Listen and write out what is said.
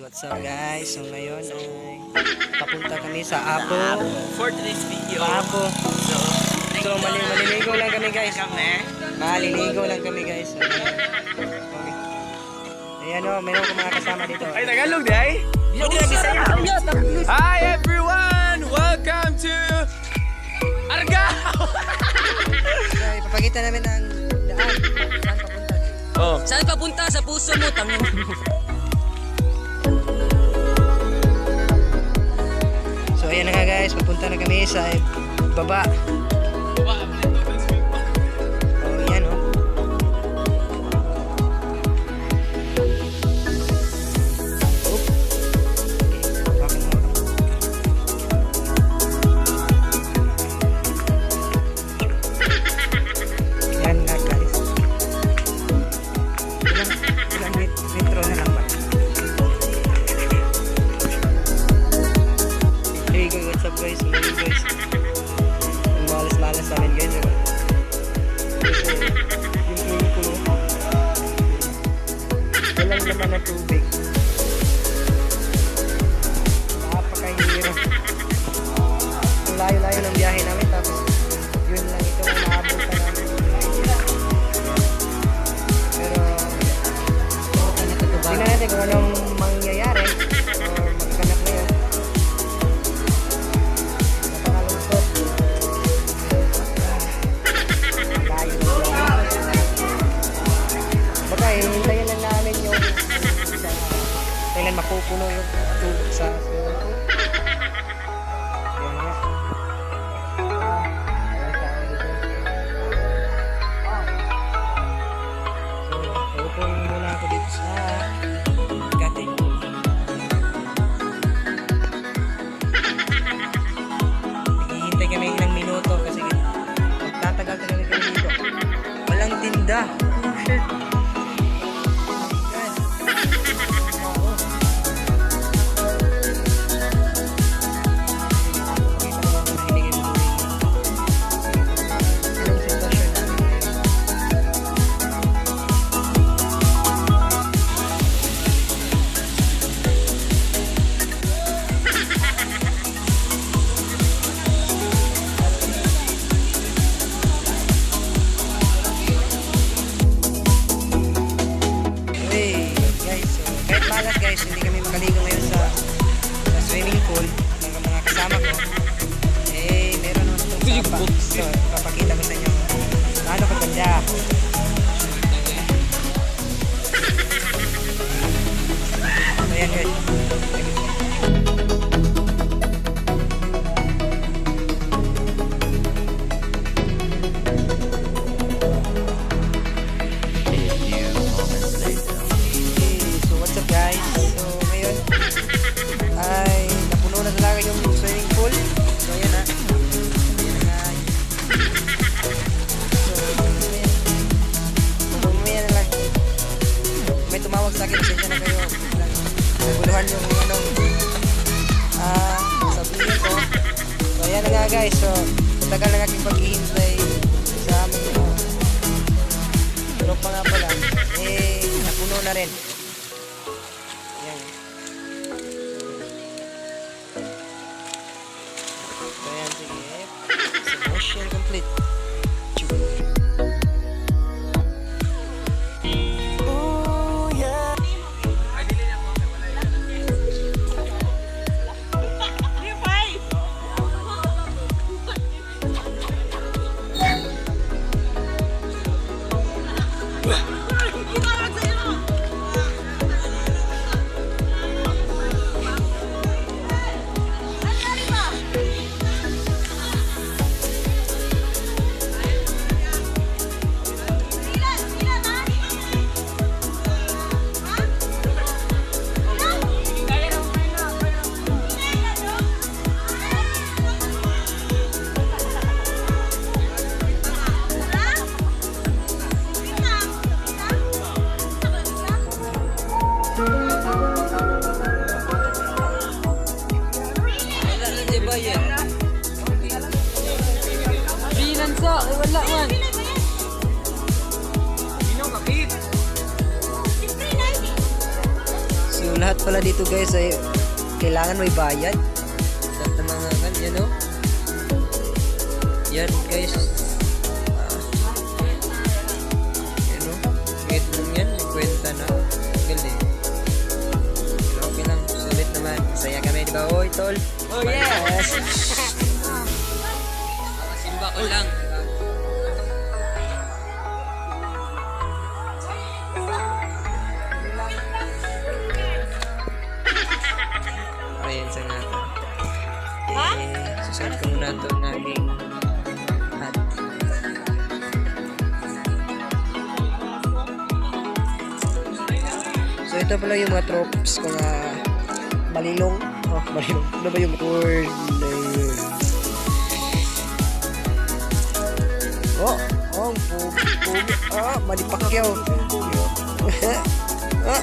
what's up guys? So ngayon ay papunta kami sa Apo. For today's video. Apo. So maliligo lang kami guys. Maliligo lang kami guys. So, okay. Ayan o, meron ko mga kasama dito. Ay, Tagalog di ay? Hi everyone! Welcome to Argao! So ipapakita namin ang daan. Saan papunta? Oh. Saan papunta? Sa puso mo, tango. So ayan na nga guys, papunta na kami sa baba. Oh, yan o. Yan nga guys. Ilang metro na lang ba? Hey guys, what's up guys? Hello guys. Malas-malas namin guys. Yung puno ko. Walang naman na tubig. Napakahirap. Ang layo-layo ng biyahe namin tapos yun lang ito ang naabutan namin. Pero tingnan natin kung anong mangyayari or magkanap na yun. Baka hintayin lang namin yung kailan mapupuno yung tubig sa swimming pool. Yan nga. Ayan tayo dito. So, pupunin muna ako dito sa gating. Naghihintay kami ilang minuto kasi magtatagal-tagal kami dito. Walang tinda. Oh shit. Guys, hindi kami makaligo ngayon sa swimming pool ng mga kasama ko. Eh, meron naman itong sapa. So, ipapakita ko sa inyo paano kaganda. So, yan guys. Guys, so ngayon ay napuno na talaga yung swimming pool. So ayan na. Ayan na nga. So mamaya na lang. May tumawag sa akin, pasensya na kayo. Naguluhan yung anong sabihin ko. So ayan na nga guys. So tagal na aking paghihintay sa aming pero pa nga pala eh napuno na rin. So ayan, sige. Submission complete. Oh yeah. lahat pala dito guys ay kailangan may bayad. Lahat ng mga ganyan, no? Yan guys. Yan, no? Kahit lang yan, may kwenta na. Galing. Pero okay lang, sulit naman. Saya kami, di ba? Oy, tol. Oh yes! Simba ko lang. Ayan sa natin. Susunod ko muna ito ng aking hat. So ito pala yung mga tropes ko na malilong. Oh, malilong. Ano ba yung word na yun? Oh, ang pogi. Ah, Manny Pacquiao. Ah,